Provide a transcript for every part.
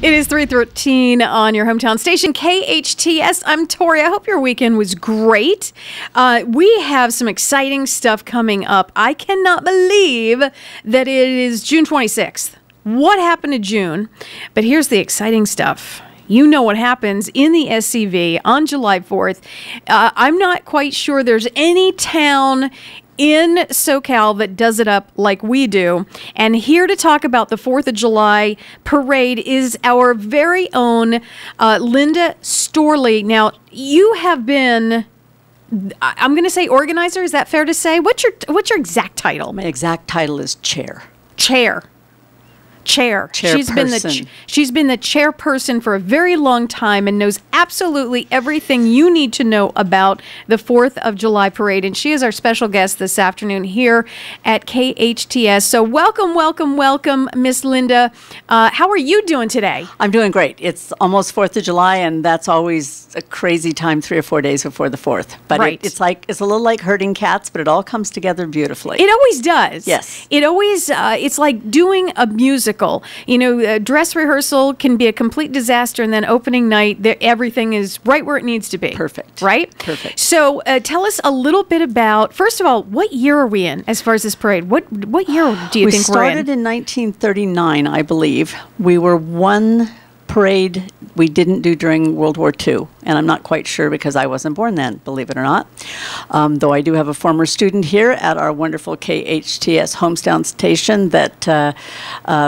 It is 3:13 on your hometown station, KHTS. I'm Tori. I hope your weekend was great. We have some exciting stuff coming up. I cannot believe that it is June 26th. What happened to June? But here's the exciting stuff. You know what happens in the SCV on July 4th. I'm not quite sure there's any town in SoCal that does it up like we do. And here to talk about the 4th of July parade is our very own Linda Storli. Now, you have been, I'm going to say organizer. Is that fair to say? What's your exact title? My exact title is chair. Chair. She's been the chairperson for a very long time and knows absolutely everything you need to know about the 4th of July parade. And she is our special guest this afternoon here at KHTS. So welcome, Miss Linda. How are you doing today? I'm doing great. It's almost 4th of July, and that's always a crazy time, 3 or 4 days before the 4th. But right. It's a little like herding cats, but it all comes together beautifully. It always does. Yes. It always, it's like doing a musical. You know, dress rehearsal can be a complete disaster, and then opening night, everything is right where it needs to be. Perfect. Right? Perfect. So tell us a little bit about, first of all, what year are we in as far as this parade? What year do you think we're in? We started in 1939, I believe. We were one parade we didn't do during World War II, and I'm not quite sure because I wasn't born then, believe it or not. Though I do have a former student here at our wonderful KHTS hometown station that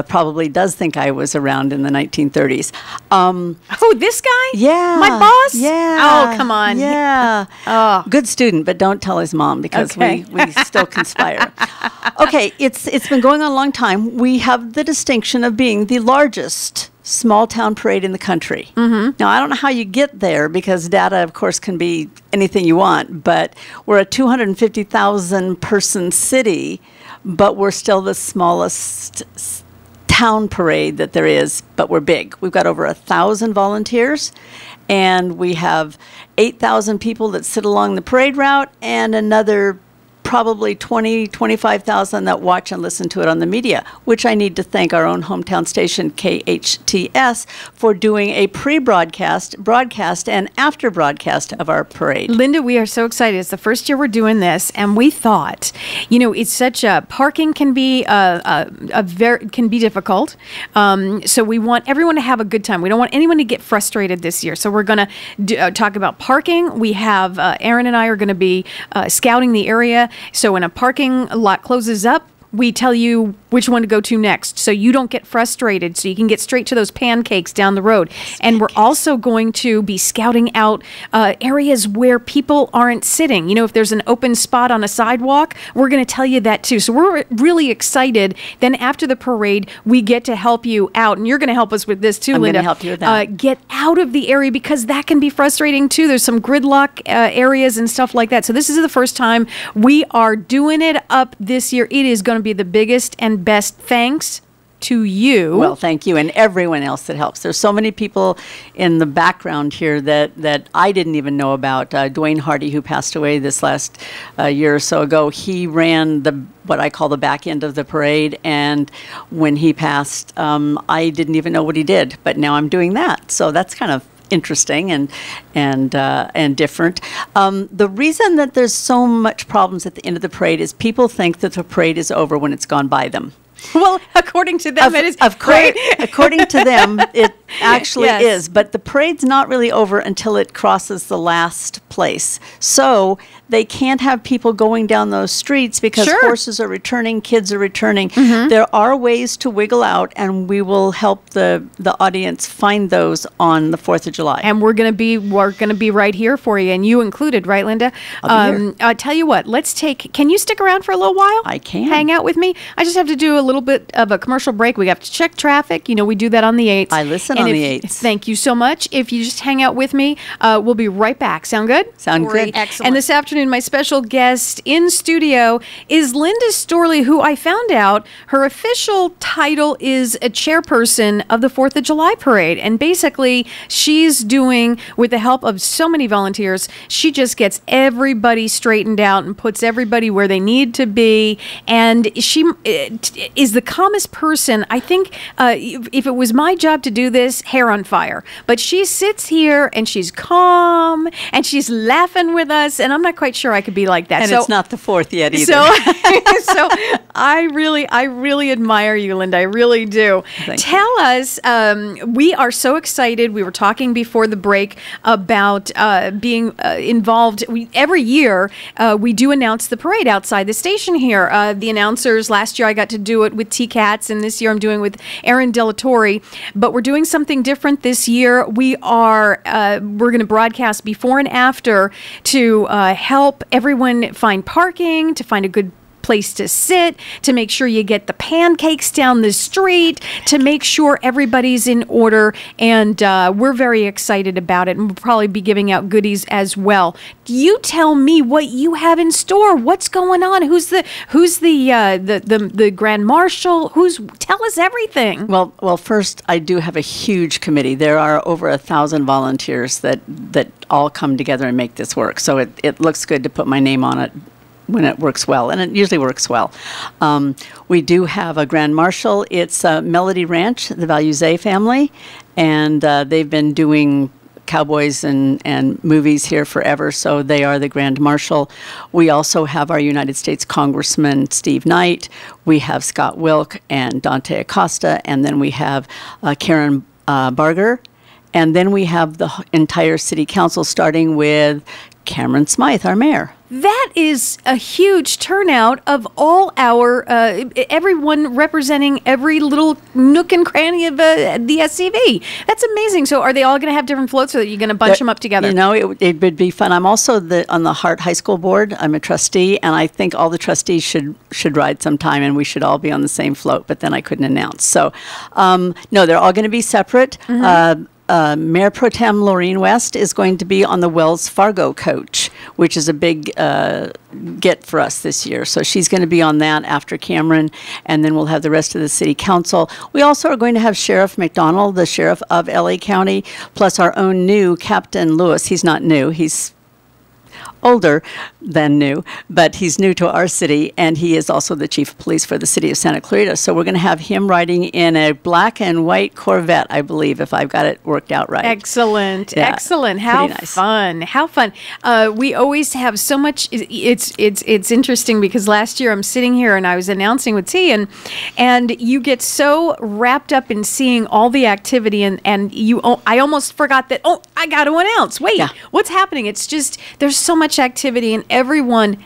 probably does think I was around in the 1930s. Oh, this guy? Yeah. My boss? Yeah. Oh, come on. Yeah. Oh. Good student, but don't tell his mom because okay. we still conspire. Okay, it's been going on a long time. We have the distinction of being the largest small town parade in the country. Mm-hmm. Now, I don't know how you get there because data, of course, can be anything you want, but we're a 250,000 person city, but we're still the smallest town parade that there is, but we're big. We've got over 1,000 volunteers, and we have 8,000 people that sit along the parade route, and another probably 25,000 that watch and listen to it on the media, which I need to thank our own hometown station, KHTS, for doing a pre-broadcast, broadcast, and after broadcast of our parade. Linda, we are so excited. It's the first year we're doing this, and we thought, you know, it's such a, parking can be can be difficult. So we want everyone to have a good time. We don't want anyone to get frustrated this year. So we're going to talk about parking. We have, Aaron and I are going to be scouting the area. So when a parking lot closes up, we tell you which one to go to next so you don't get frustrated, so you can get straight to those pancakes down the road. And we're also going to be scouting out areas where people aren't sitting. You know, if there's an open spot on a sidewalk, we're going to tell you that too. So we're really excited. Then after the parade, we get to help you out. And you're going to help us with this too, Linda. I'm going to help you with that. Get out of the area because that can be frustrating too. There's some gridlock areas and stuff like that. So this is the first time we are doing it up this year. It is going to be the biggest and best thanks to you. Well, thank you, and everyone else that helps. There's so many people in the background here that I didn't even know about. Dwayne Hardy, who passed away this last year or so ago, he ran what I call the back end of the parade, and when he passed, I didn't even know what he did, but now I'm doing that. So that's kind of interesting and different. The reason that there's so much problems at the end of the parade is people think that the parade is over when it's gone by them. Well, according to them, it is. Of course, according to them, it actually Yes. is. But the parade's not really over until it crosses the last place. So they can't have people going down those streets because Sure. horses are returning, kids are returning. Mm-hmm. There are ways to wiggle out, and we will help the audience find those on the 4th of July. And we're gonna be right here for you, and you included, right, Linda? I'll be here. I'll tell you what. Can you stick around for a little while? I can. Hang out with me. I just have to do a little bit of a commercial break. We have to check traffic. You know, we do that on the 8th. I listen and on the 8th. Thank you so much. If you just hang out with me, we'll be right back. Sound good? Sound good. Excellent. And this afternoon, afternoon, my special guest in studio is Linda Storli, who I found out her official title is a chairperson of the 4th of July parade. And basically, she's doing, with the help of so many volunteers, she just gets everybody straightened out and puts everybody where they need to be. And she is the calmest person. I think if it was my job to do this, hair on fire. But she sits here and she's calm and she's laughing with us. And I'm not quite sure I could be like that. And so, it's not the 4th yet either. So I really admire you, Linda. I really do. Tell us, we are so excited. We were talking before the break about being involved. Every year, we do announce the parade outside the station here. The announcers, last year I got to do it with T. Katz, and this year I'm doing with Aaron Delatorre. But we're doing something different this year. We're going to broadcast before and after to help everyone find parking, to find a good place to sit, to make sure you get the pancakes down the street, to make sure everybody's in order. And we're very excited about it, and we'll probably be giving out goodies as well. You tell me what you have in store. What's going on? Who's the Grand Marshal? Tell us everything. Well, first, I do have a huge committee. There are over 1,000 volunteers that all come together and make this work. So it looks good to put my name on it when it works well, and it usually works well. We do have a Grand Marshal. It's Melody Ranch, the Valuze family, and they've been doing cowboys and movies here forever, so they are the Grand Marshal. We also have our United States Congressman Steve Knight. We have Scott Wilk and Dante Acosta, and then we have Karen Barger, and then we have the entire city council, starting with Cameron Smythe, our mayor. That is a huge turnout of all our, everyone representing every little nook and cranny of the SCV. That's amazing. So are they all going to have different floats, or are you going to bunch them up together? You know, it would be fun. I'm also on the Hart High School board. I'm a trustee, and I think all the trustees should ride sometime, and we should all be on the same float, but then I couldn't announce. So, no, they're all going to be separate. Mm-hmm. Mayor Pro Tem Laureen West is going to be on the Wells Fargo coach, which is a big get for us this year. So she's going to be on that after Cameron, and then we'll have the rest of the city council. We also are going to have Sheriff McDonald, the sheriff of LA County, plus our own new Captain Lewis. He's not new. He's older than new, but he's new to our city, and he is also the chief of police for the city of Santa Clarita. So we're going to have him riding in a black and white Corvette, I believe, if I've got it worked out right. Excellent. Yeah, excellent. How nice. Fun. How fun. We always have so much. It's interesting because last year I'm sitting here and I was announcing with T, and you get so wrapped up in seeing all the activity, and I almost forgot that, I got to announce. Wait, what's happening? It's just, there's so much activity, and everyone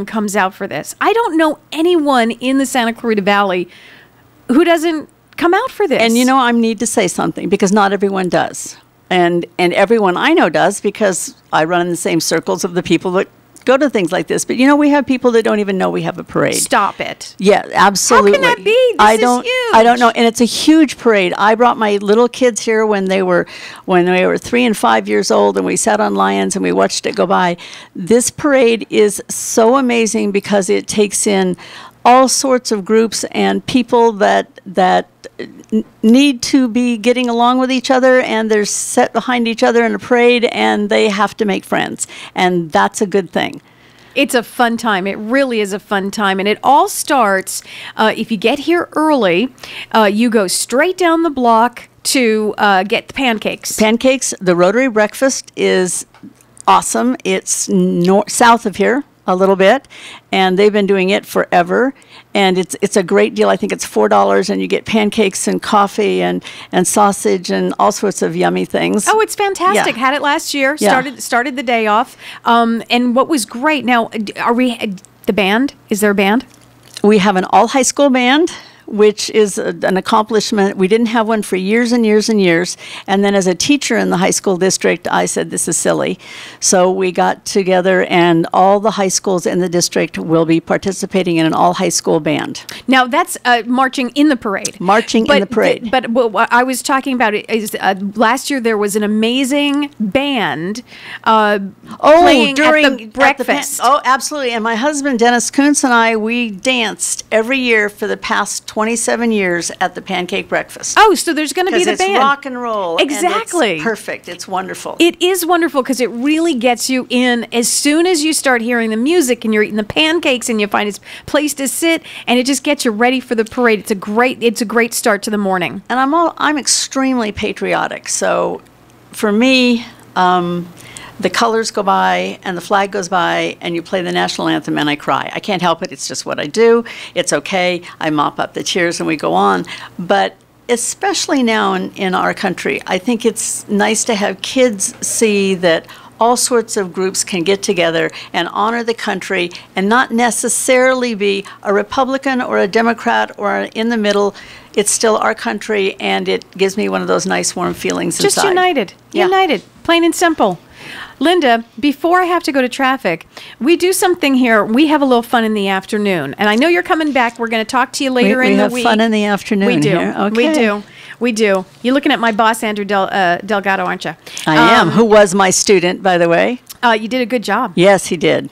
comes out for this. I don't know anyone in the Santa Clarita Valley who doesn't come out for this. And you know, I need to say something, because not everyone does. And everyone I know does, because I run in the same circles of the people that go to things like this. But you know, we have people that don't even know we have a parade. Stop it. Yeah, absolutely. How can that be? This is huge. I don't know. And it's a huge parade. I brought my little kids here when they were 3 and 5 years old, and we sat on lions and we watched it go by. This parade is so amazing because it takes in all sorts of groups and people that need to be getting along with each other, and they're set behind each other in a parade, and they have to make friends, and that's a good thing. It's a fun time. It really is a fun time. And it all starts, if you get here early, you go straight down the block to get the pancakes. Pancakes. The Rotary Breakfast is awesome. It's south of here a little bit, and they've been doing it forever, and it's a great deal. I think it's $4, and you get pancakes and coffee and sausage and all sorts of yummy things. Oh, it's fantastic. Yeah. Had it last year. Started the day off. And what was great, now, are we the band? Is there a band? We have an all high school band. which is an accomplishment. We didn't have one for years and years and years. And then as a teacher in the high school district, I said, this is silly. So we got together, and all the high schools in the district will be participating in an all-high school band. Now, that's marching in the parade. Marching in the parade. But what I was talking about is last year there was an amazing band playing at the breakfast. Oh, absolutely. And my husband, Dennis Kuntz, and I, we danced every year for the past 27 years at the pancake breakfast. Oh, so there's going to be the it's band. Rock and roll. Exactly. And it's perfect. It's wonderful. It is wonderful because it really gets you in as soon as you start hearing the music and you're eating the pancakes and you find a place to sit, and it just gets you ready for the parade. It's a great start to the morning. And I'm extremely patriotic. So for me, the colors go by and the flag goes by and you play the national anthem and I cry. I can't help it. It's just what I do. It's okay. I mop up the tears and we go on. But especially now in our country, I think it's nice to have kids see that all sorts of groups can get together and honor the country and not necessarily be a Republican or a Democrat or in the middle. It's still our country, and it gives me one of those nice warm feelings inside. Just united. Yeah. United. Plain and simple. Linda, before I have to go to traffic, we do something here. We have a little fun in the afternoon. And I know you're coming back. We're going to talk to you later in the week. We have fun in the afternoon. We do. Here. Okay. We do. We do. You're looking at my boss, Andrew Delgado, aren't you? I am. Who was my student, by the way? You did a good job. Yes, he did.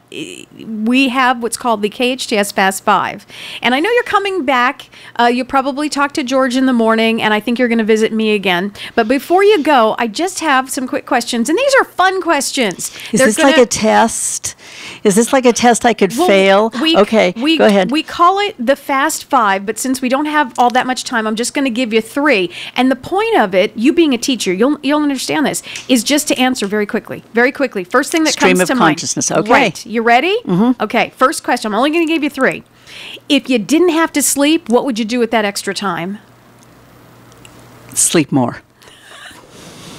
We have what's called the KHTS Fast 5. And I know you're coming back. You'll probably talk to George in the morning, and I think you're going to visit me again. But before you go, I just have some quick questions. And these are fun questions. Is this like a test? Is this like a test I could fail? Okay, go ahead. We call it the Fast 5, but since we don't have all that much time, I'm just going to give you 3. And the point of it, you being a teacher, you'll understand this, is just to answer very quickly. Very quickly. First thing that comes to mind. Stream of consciousness. Okay. Right. You ready? Mm-hmm. Okay. First question. I'm only going to give you 3. If you didn't have to sleep, what would you do with that extra time? Sleep more.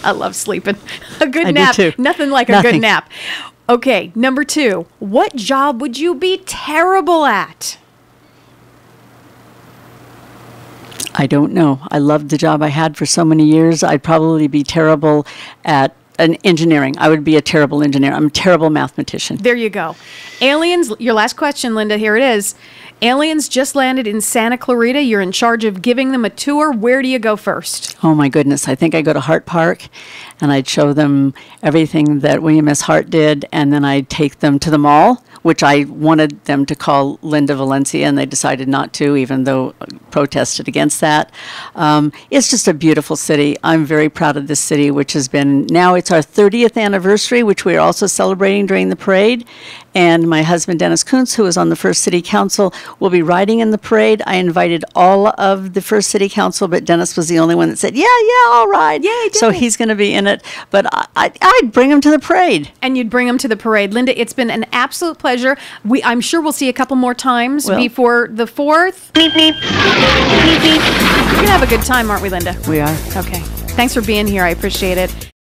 I love sleeping. A good I nap. do too. Nothing like a good nap. Okay. Number 2. What job would you be terrible at? I don't know. I loved the job I had for so many years. I'd probably be terrible at engineering. I would be a terrible engineer. I'm a terrible mathematician. There you go. Aliens, your last question, Linda. Here it is. Aliens just landed in Santa Clarita. You're in charge of giving them a tour. Where do you go first? Oh, my goodness. I think I'd go to Hart Park, and I'd show them everything that William S. Hart did, and then I'd take them to the mall, which I wanted them to call Linda Valencia, and they decided not to, even though I protested against that. It's just a beautiful city. I'm very proud of this city, which has been, now it's our 30th anniversary, which we are also celebrating during the parade. And my husband, Dennis Kuntz, who was on the First City Council, will be riding in the parade. I invited all of the First City Council, but Dennis was the only one that said, yeah, I'll ride. Yeah, I did. So he's going to be in it. But I'd bring him to the parade. And you'd bring him to the parade. Linda, it's been an absolute pleasure. I'm sure we'll see you a couple more times before the 4th. Beep, beep. Beep, beep. We're going to have a good time, aren't we, Linda? We are. Okay. Thanks for being here. I appreciate it.